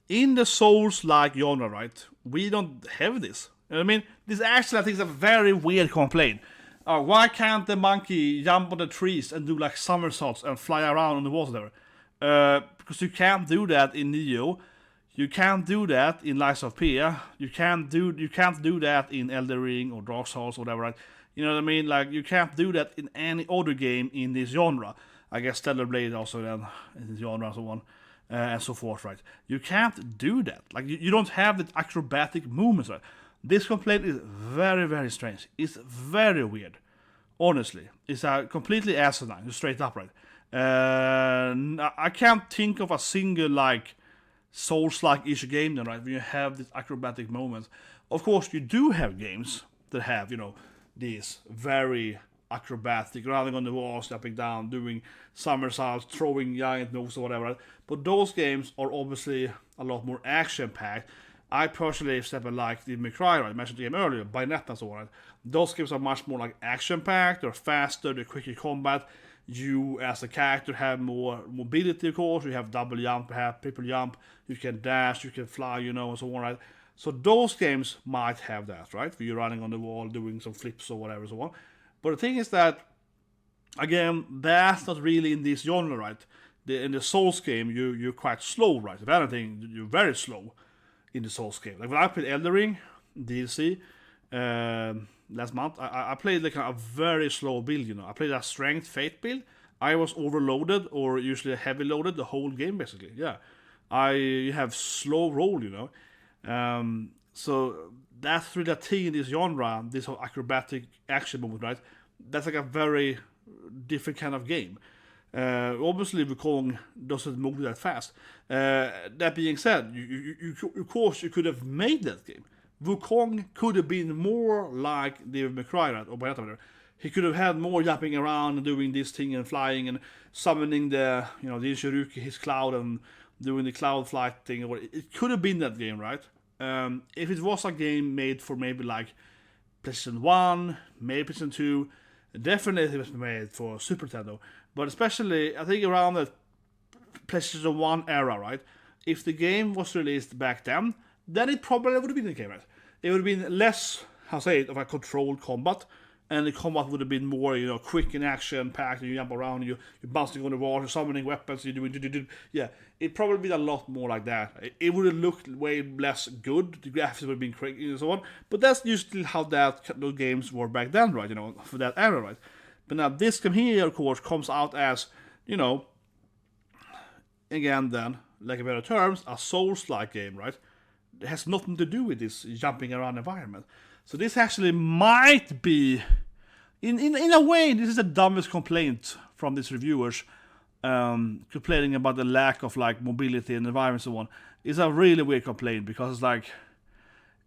in the Souls-like genre, right, we don't have this. You know what I mean? This actually, I think, is a very weird complaint. Why can't the monkey jump on the trees and do like somersaults and fly around on the water there? Because you can't do that in Neo. You can't do that in Lies of P. You can't do that in Elden Ring or Dark Souls or whatever, right? You know what I mean? Like, you can't do that in any other game in this genre. I guess Stellar Blade also then in this genre and so on. And so forth, right? You can't do that. Like, you don't have the acrobatic movements, right? This complaint is very, very strange. It's very weird. Honestly. It's completely asinine, straight up, right? I can't think of a single, like, Souls-like-ish game then, right? When you have these acrobatic moments. Of course, you do have games that have, you know, these very acrobatic, running on the walls, stepping down, doing somersaults, throwing giant moves or whatever. Right? But those games are obviously a lot more action-packed. I personally like the McCry, right? I mentioned the game earlier, Bayonetta and so on. Right? Those games are much more like action-packed, they're faster, they're quicker combat. You, as a character, have more mobility, of course. You have double jump, have triple jump, you can dash, you can fly, you know, and so on, right? So those games might have that, right? Where you're running on the wall, doing some flips or whatever, so on. But the thing is that, again, that's not really in this genre, right? In the Souls game, you're quite slow, right? If anything, you're very slow in the Souls game. Like when I played Elden Ring DLC last month, I played like a very slow build, you know. I played a strength fate build. I was overloaded or usually heavy loaded the whole game, basically. Yeah, I have slow roll, you know. So that's really a thing in this genre, this whole acrobatic action movement, right? That's like a very different kind of game. Obviously, Wukong doesn't move that fast. That being said, you of course you could have made that game. Wukong could have been more like David McCry, right? Or whatever. He could have had more jumping around and doing this thing and flying and summoning the, you know, the Shiruki, his cloud, and doing the cloud flight thing. Or it could have been that game, right? If it was a game made for maybe like PlayStation 1, maybe PlayStation 2, definitely it was made for Super Nintendo. But especially, I think around the PlayStation 1 era, right? If the game was released back then it probably would have been the game, right? It would have been less, of a controlled combat, and the combat would have been more, you know, quick and action-packed, and you jump around, and you're bouncing on the wall, you're summoning weapons, you're doing, yeah, it'd probably been a lot more like that. It would have looked way less good, the graphics would have been crazy and so on, but that's usually how those games were back then, right, you know, for that era, right? But now this game here, of course, comes out as, you know, again then, like in better terms, a Souls-like game, right? It has nothing to do with this jumping around environment. So this actually might be, in a way, this is the dumbest complaint from these reviewers complaining about the lack of like mobility and environment and so on, is a really weird complaint, because it's like,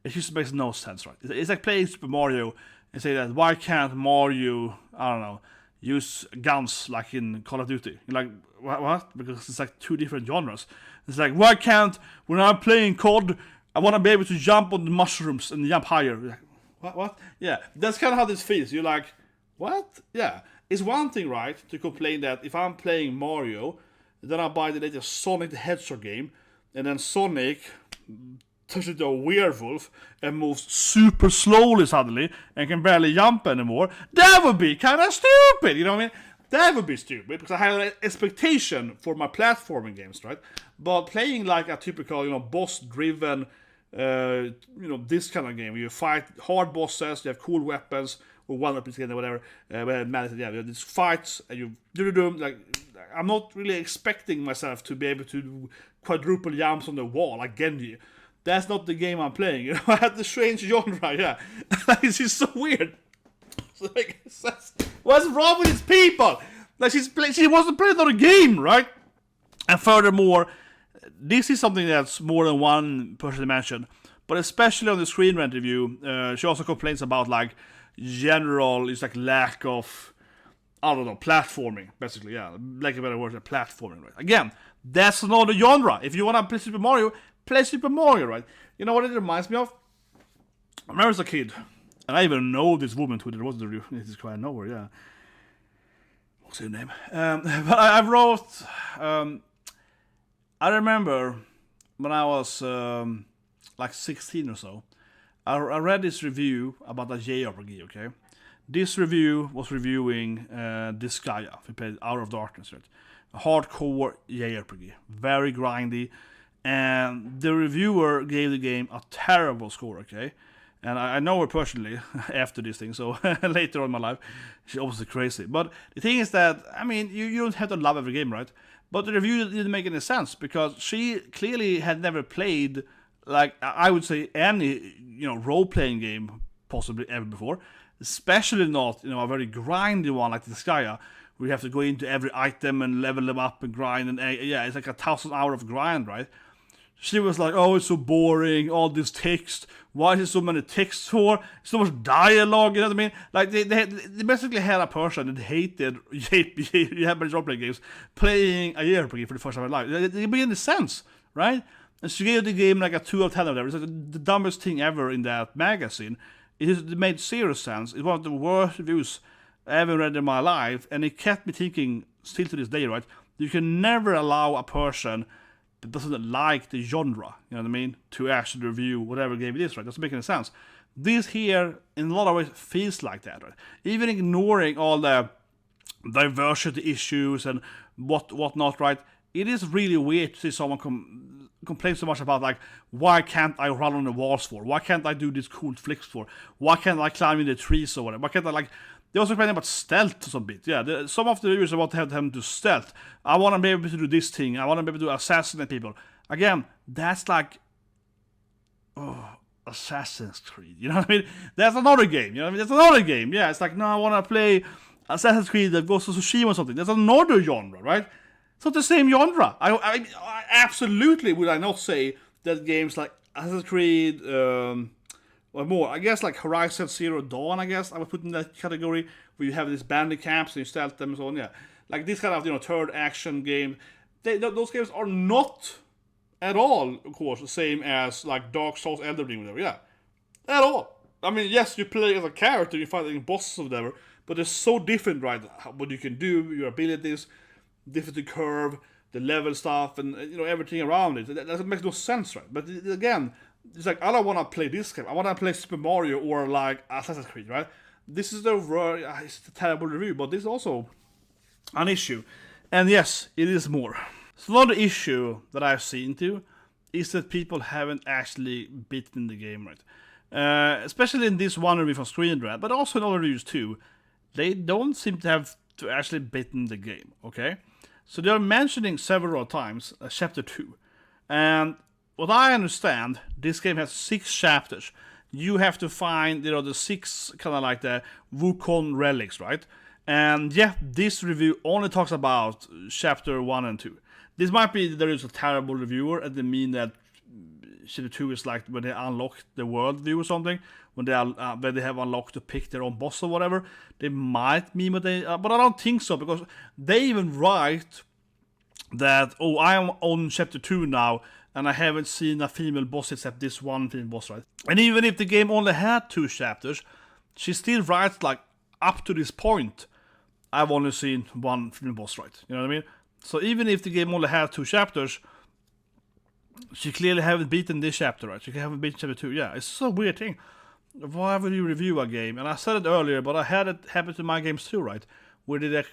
it just makes no sense, right? It's like playing Super Mario and say that, why can't Mario, I don't know, use guns like in Call of Duty? You're like, what? Because it's like two different genres. It's like, why can't, when I'm playing COD, I want to be able to jump on the mushrooms and jump higher? You're like, what? Yeah, that's kind of how this feels. You're like, what? Yeah. It's one thing, right, to complain that if I'm playing Mario, then I buy the latest Sonic the Hedgehog game, and then Sonic turns into a werewolf and moves super slowly suddenly and can barely jump anymore. That would be kind of stupid, you know what I mean? That would be stupid, because I have an expectation for my platforming games, right? But playing like a typical, boss-driven, this kind of game, where you fight hard bosses, you have cool weapons, or one weapon together, whatever, you have these fights, and you do them, like, I'm not really expecting myself to be able to do quadruple jumps on the wall, like Genji. That's not the game I'm playing, you know? I have the strange genre, yeah. It's just so weird. Like, what's wrong with these people? Like, she wants to play another game, right? And furthermore, this is something that's more than one person mentioned, but especially on the Screen Rant review, she also complains about like general, it's like lack of, I don't know, platforming, basically, yeah, like a better word, platforming, right? Again, that's not a genre. If you want to play Super Mario, right? You know what it reminds me of? I remember as a kid, and I even know this woman who there was the review. This is quite nowhere, yeah. What's her name? But I wrote. I remember when I was like 16 or so. I read this review about a JRPG. Okay, this review was reviewing Disgaea. We played Out of Darkness, right? A hardcore JRPG, very grindy, and the reviewer gave the game a terrible score. Okay. And I know her personally after this thing, so later on in my life, she's obviously crazy. But the thing is that, I mean, you don't have to love every game, right? But the review didn't make any sense, because she clearly had never played, like, I would say, any, role-playing game possibly ever before. Especially not, a very grindy one like Disgaea, where you have to go into every item and level them up and grind. And yeah, it's like 1,000 hours of grind, right? She was like, oh, it's so boring, all this text. Why is there so many texts for? So much dialogue, you know what I mean? Like, they basically had a person that hated Japanese role-playing games playing a JRPG for the first time in life. It didn't make any sense, right? And she gave the game like a 2 out of 10 or whatever. It's like the dumbest thing ever in that magazine. It made zero sense. It's one of the worst reviews I ever read in my life, and it kept me thinking, still to this day, right? You can never allow a person that doesn't like the genre, you know what I mean, to actually review whatever game it is, right? Doesn't make any sense. This here, in a lot of ways, feels like that, right? Even ignoring all the diversity issues and whatnot, right? It is really weird to see someone complain so much about, like, why can't I run on the walls for? Why can't I do these cool flicks for? Why can't I climb in the trees or whatever? Why can't I, like... They also complain about stealth some bit. Yeah, some of the reviewers want to have them do stealth. I want to be able to do this thing. I want to be able to assassinate people. Again, that's like... Assassin's Creed. You know what I mean? That's another game. You know what I mean? That's another game. Yeah, it's like, no, I want to play Assassin's Creed that goes to Tsushima or something. That's another genre, right? It's not the same genre. I absolutely would I not say that games like Assassin's Creed... or more, I guess, like Horizon Zero Dawn, I guess I would put in that category, where you have these bandit camps and you stealth them and so on, yeah. Like this kind of, third action game. Those games are not at all, of course, the same as like Dark Souls, Elden Ring, whatever, yeah. At all. I mean, yes, you play as a character, you fight bosses or whatever, but they're so different, right? What you can do, your abilities, difficulty curve, the level stuff, and, everything around it. That makes no sense, right? But again, it's like, I don't want to play this game. I want to play Super Mario or like Assassin's Creed, right? This is it's a terrible review, but this is also an issue. And yes, it is more. So another issue that I've seen too is that people haven't actually beaten the game, right? Especially in this one review from Screen Rant, but also in other reviews too. They don't seem to have to actually beaten the game, okay? So they're mentioning several times Chapter 2. And what I understand, this game has 6 chapters. You have to find, the 6 kind of like the Wukong relics, right? And yeah, this review only talks about chapter 1 and 2. This might be that there is a terrible reviewer, and they mean that chapter 2 is like when they unlock the world view or something, when they have unlocked to pick their own boss or whatever. They might mean what they, but I don't think so, because they even write that, oh, I am on chapter 2 now, and I haven't seen a female boss except this one female boss, right? And even if the game only had 2 chapters, she still writes like, up to this point, I've only seen one female boss, right? You know what I mean? So even if the game only had 2 chapters, she clearly haven't beaten this chapter, right? She haven't beaten chapter 2. Yeah, it's a weird thing. Why would you review a game? And I said it earlier, but I had it happen to my games too, right? Where they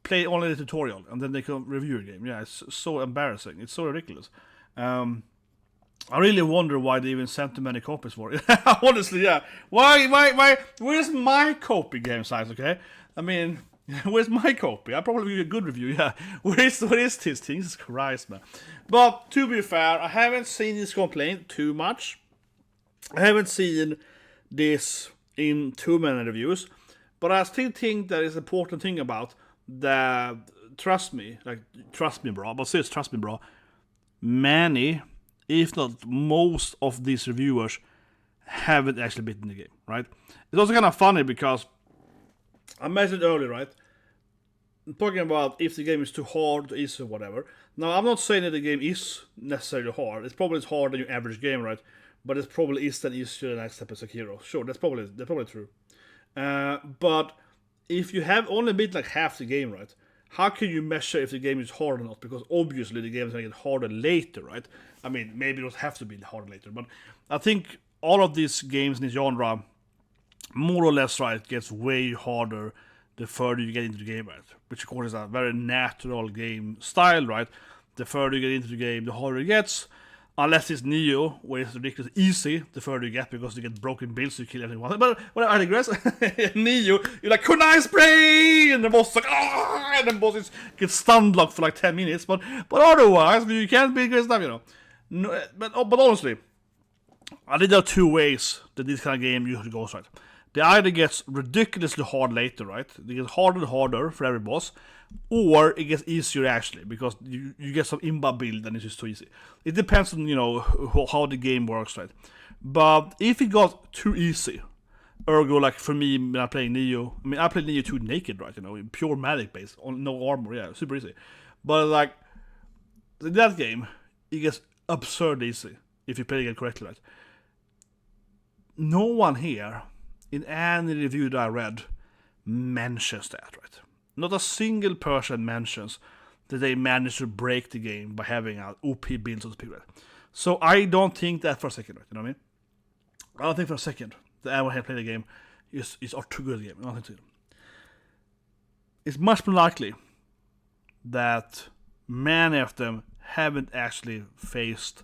play only the tutorial, and then they can review a game. Yeah, it's so embarrassing. It's so ridiculous. I really wonder why they even sent too many copies for it. Honestly, yeah. Why? Where's my copy, game size, okay? I mean, where's my copy? I'll probably give you a good review, yeah. What is this thing? Jesus Christ, man. But, to be fair, I haven't seen this complaint too much. I haven't seen this in too many reviews. But I still think that is an important thing about that, trust me, bro, but seriously, trust me, bro. Many, if not most of these reviewers haven't actually beaten the game, right? It's also kind of funny because I mentioned earlier, right? I'm talking about if the game is too hard, too easy, or whatever. Now, I'm not saying that the game is necessarily hard. It's probably harder than your average game, right? But it probably is then easier than Next Step as Sekiro. Sure, that's probably true. But if you have only beat like half the game, right? How can you measure if the game is hard or not? Because obviously the game is going to get harder later, right? I mean, maybe it doesn't have to be harder later, but I think all of these games in the genre, more or less, right, gets way harder the further you get into the game, right? Which of course is a very natural game style, right? The further you get into the game, the harder it gets. Unless it's Neo, where it's ridiculously easy, the further you get, because you get broken builds, so you kill everyone. But I digress. Neo, you're like, kunai spray! And the boss is like, ah! And the boss gets stun locked for like 10 minutes. But otherwise, you can't beat great stuff, you know. No, but honestly, I think there are 2 ways that this kind of game usually goes, right? They either gets ridiculously hard later, right? They get harder and harder for every boss, or it gets easier actually, because you get some imba build and it's just too easy. It depends on, you know, how the game works, right? But if it got too easy, ergo, like for me when I'm playing Neo, I mean, I played Neo 2 naked, right? You know, pure magic base, on no armor, yeah, super easy. But like, in that game, it gets absurd easy if you play it correctly, right? No one here, in any review that I read, mentions that, right? Not a single person mentions that they managed to break the game by having an OP build, so to speak, right? So I don't think that for a second, right? You know what I mean? I don't think for a second that anyone here played the game is too good a game. I don't think so. It's much more likely that many of them haven't actually faced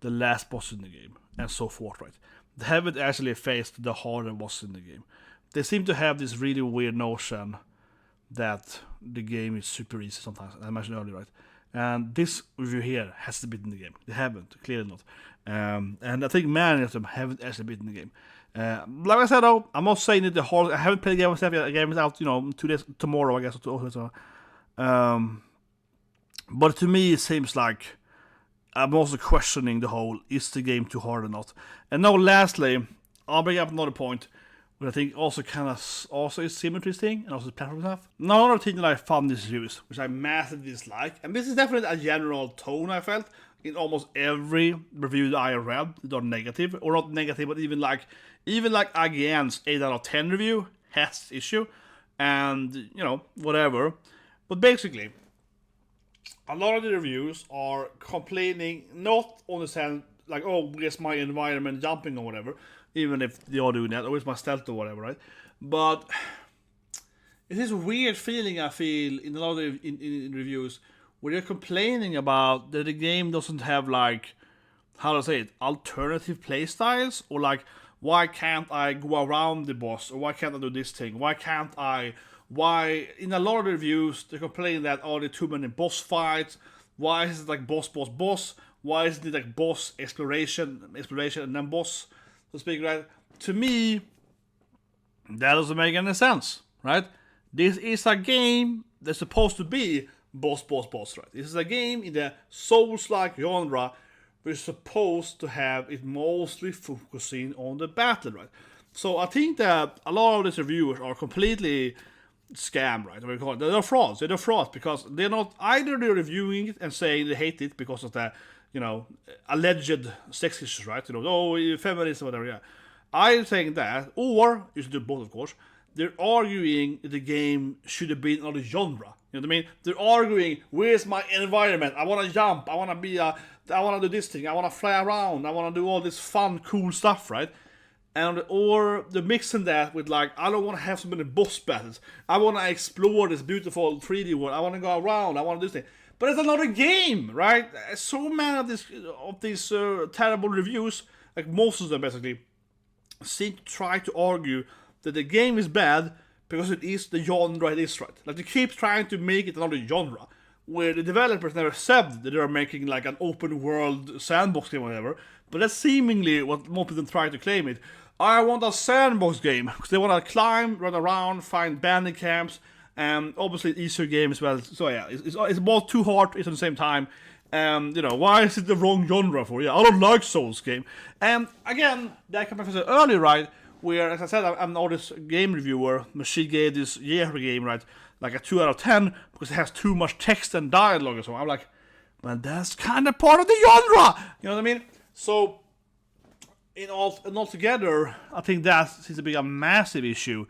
the last boss in the game, and so forth, right? They haven't actually faced the harder boss in the game. They seem to have this really weird notion that the game is super easy sometimes, I mentioned earlier, right? And this review here has to beat in the game. They haven't, clearly not. And I think many of them haven't actually beaten the game. Like I said, though, I'm not saying that the hard. I haven't played the game myself yet. The game is out, 2 days tomorrow, I guess. But to me, it seems like I'm also questioning the whole: is the game too hard or not? And now, lastly, I'll bring up another point, which I think also kind of also is similar to this thing, and also platform stuff. Now, another thing that I found in these reviews, which I massively dislike, and this is definitely a general tone I felt in almost every review that I read, that are negative, or not negative, but even like IGN's 8 out of 10 review has this issue, and whatever. But basically, a lot of the reviews are complaining not on the sense like, oh, where's my environment jumping or whatever, even if they are doing that, or where's my stealth or whatever, right? But it's this weird feeling I feel in a lot of in reviews where they're complaining about that the game doesn't have, like, how do I say it, alternative playstyles, or like, why can't I go around the boss, or why can't I do this thing, why in a lot of the reviews they're complaining that, oh, there are too many boss fights, why is it like boss, why isn't it like boss, exploration, and then boss, so to speak, right? To me, that doesn't make any sense, right? This is a game that's supposed to be boss, right? This is a game in the Souls-like genre. We're supposed to have it mostly focusing on the battle, right? So I think that a lot of these reviewers are completely scam, right? They're frauds. They're frauds because they're not either they're reviewing it and saying they hate it because of the, alleged sex issues, right? Feminism, whatever, yeah. I'm saying that, or you should do both, of course. They're arguing the game should have been another genre. You know what I mean? They're arguing, where's my environment? I want to jump. I want to do this thing. I want to fly around. I want to do all this fun, cool stuff, right? Or they're mixing that with I don't want to have so many boss battles. I want to explore this beautiful 3D world. I want to go around. I want to do this thing. But it's another game, right? So many of these terrible reviews, most of them basically, seem to try to argue that the game is bad because it is the genre it is, right? They keep trying to make it another genre, where the developers never said that they are making an open world sandbox game or whatever, but that's seemingly what most people try to claim it. I want a sandbox game, because they want to climb, run around, find bandit camps, and obviously easier game as well. So yeah, it's both too hard at the same time. Why is it the wrong genre for? Yeah, I don't like Souls game. And again, that comes from earlier, right? Where, as I said, I'm not this game reviewer. She gave this year game, right, a 2 out of 10 because it has too much text and dialogue and so on. I'm like, man, that's kind of part of the genre. You know what I mean? So, in all together, I think that seems to be a massive issue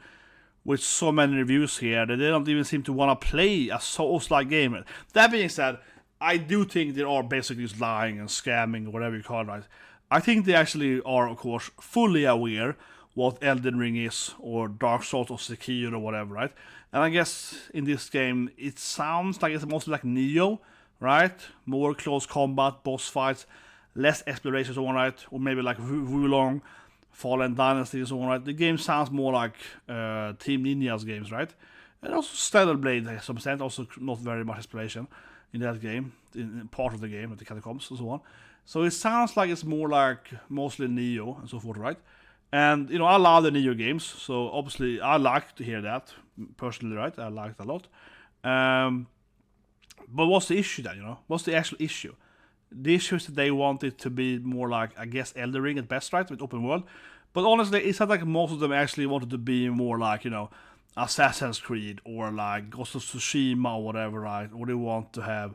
with so many reviews here that they don't even seem to want to play a Souls-like game. That being said, I do think they are basically just lying and scamming or whatever you call it, right? I think they actually are, of course, fully aware what Elden Ring is, or Dark Souls, or Sekiro, or whatever, right? And I guess in this game, it sounds like it's mostly like Neo, right? More close combat, boss fights, less exploration, so on, right? Or maybe like Wulong, Fallen Dynasty, and so on, right? The game sounds more like Team Ninja's games, right? And also Stellar Blade, to some extent, also not very much exploration in that game, in part of the game, at the catacombs, and so on. So it sounds like it's more like mostly Neo, and so forth, right? And, I love the Neo games, so obviously I like to hear that, personally, right? I like it a lot. But what's the issue then, What's the actual issue? The issue is that they want it to be more like, I guess, Elden Ring at best, right? With open world. But honestly, it's not like most of them actually wanted to be more like, Assassin's Creed, or like Ghost of Tsushima, or whatever, right? Or they want to have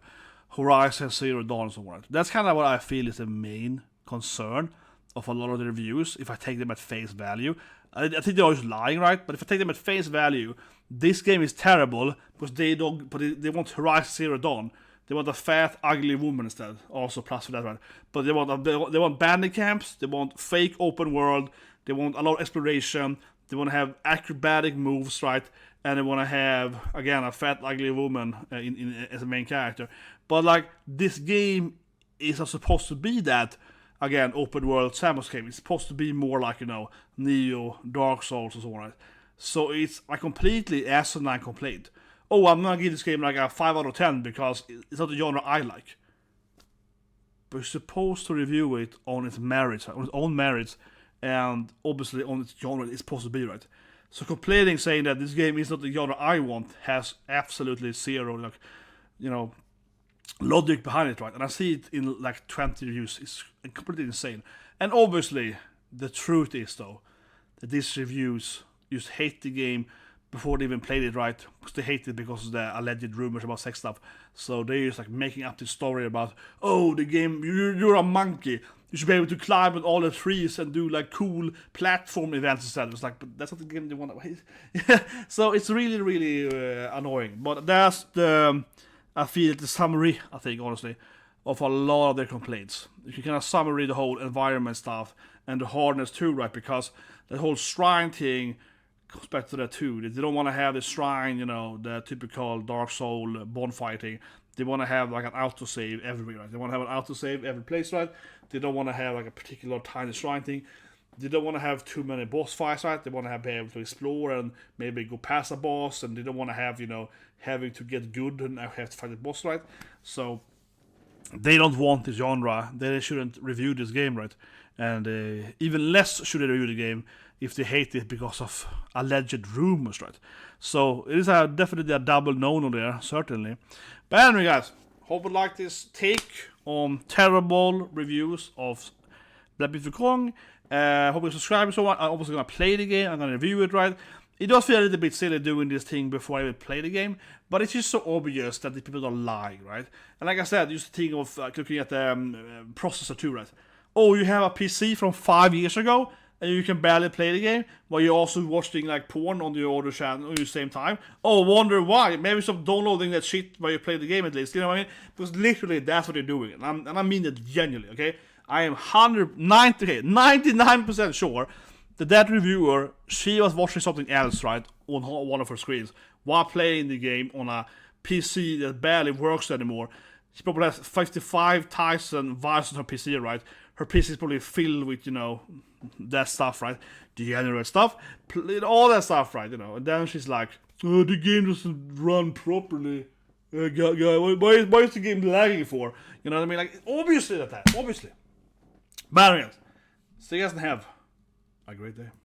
Horizon Zero Dawn, and so on, right? That's kind of what I feel is the main concern of a lot of the reviews, if I take them at face value. I think they're always lying, right? But if I take them at face value, this game is terrible because they want Horizon Zero Dawn. They want a fat, ugly woman instead. Also plus for that, right? But they want bandit camps. They want fake open world. They want a lot of exploration. They want to have acrobatic moves, right? And they want to have, again, a fat, ugly woman as a main character. But this game is not supposed to be that. Again, open world sandbox game. It's supposed to be more like, Neo, Dark Souls, and so on, right? So it's a completely asinine complaint. Oh, I'm gonna give this game a 5 out of 10 because it's not the genre I like. But you're supposed to review it on its merits, right? On its own merits, and obviously on its genre it's supposed to be, right? So complaining, saying that this game is not the genre I want, has absolutely zero, logic behind it, right? And I see it in 20 reviews. It's completely insane. And obviously, the truth is though that these reviews just hate the game before they even played it, right? Because they hate it because of the alleged rumors about sex stuff. So they're just making up this story about, oh, the game, you're a monkey. You should be able to climb on all the trees and do cool platform events instead. It's but that's not the game they want to. So it's really, really annoying. But that's I feel the summary, I think, honestly, of a lot of their complaints. You can kind of summary the whole environment stuff and the hardness too, right? Because the whole shrine thing goes back to that too. They don't want to have the shrine, the typical Dark Soul bonfire thing. They want to have an autosave everywhere, right? They want to have an autosave every place, right? They don't want to have a particular tiny shrine thing. They don't want to have too many boss fights, right? They want to be able to explore and maybe go past a boss, and they don't want to have, having to get good and now have to fight the boss, right? So they don't want this genre. They shouldn't review this game, right? And even less should they review the game if they hate it because of alleged rumors, right? So it is definitely a double no-no there, certainly. But anyway, guys, hope you like this take on terrible reviews of Black Myth Wukong. Hope you subscribe so much. I'm also gonna play the game. I'm gonna review it, right? It does feel a little bit silly doing this thing before I even play the game, but it's just so obvious that the people don't lie, right? And like I said, just think of looking at the processor too, right? Oh, you have a PC from 5 years ago, and you can barely play the game, while you're also watching like porn on your other channel at the same time. Oh, wonder why? Maybe stop downloading that shit while you play the game at least. You know what I mean? Because literally that's what they're doing, and I mean it genuinely. Okay, I am 99% sure that reviewer, she was watching something else, right, on one of her screens while playing the game on a PC that barely works anymore. She probably has 55,000 viruses on her PC, right? Her PC is probably filled with, you know, that stuff, right? Degenerate stuff, all that stuff, right? You know, and then she's like, oh, the game doesn't run properly. Why is the game lagging for? You know what I mean? Like, obviously. But anyways, so you guys can have a great day.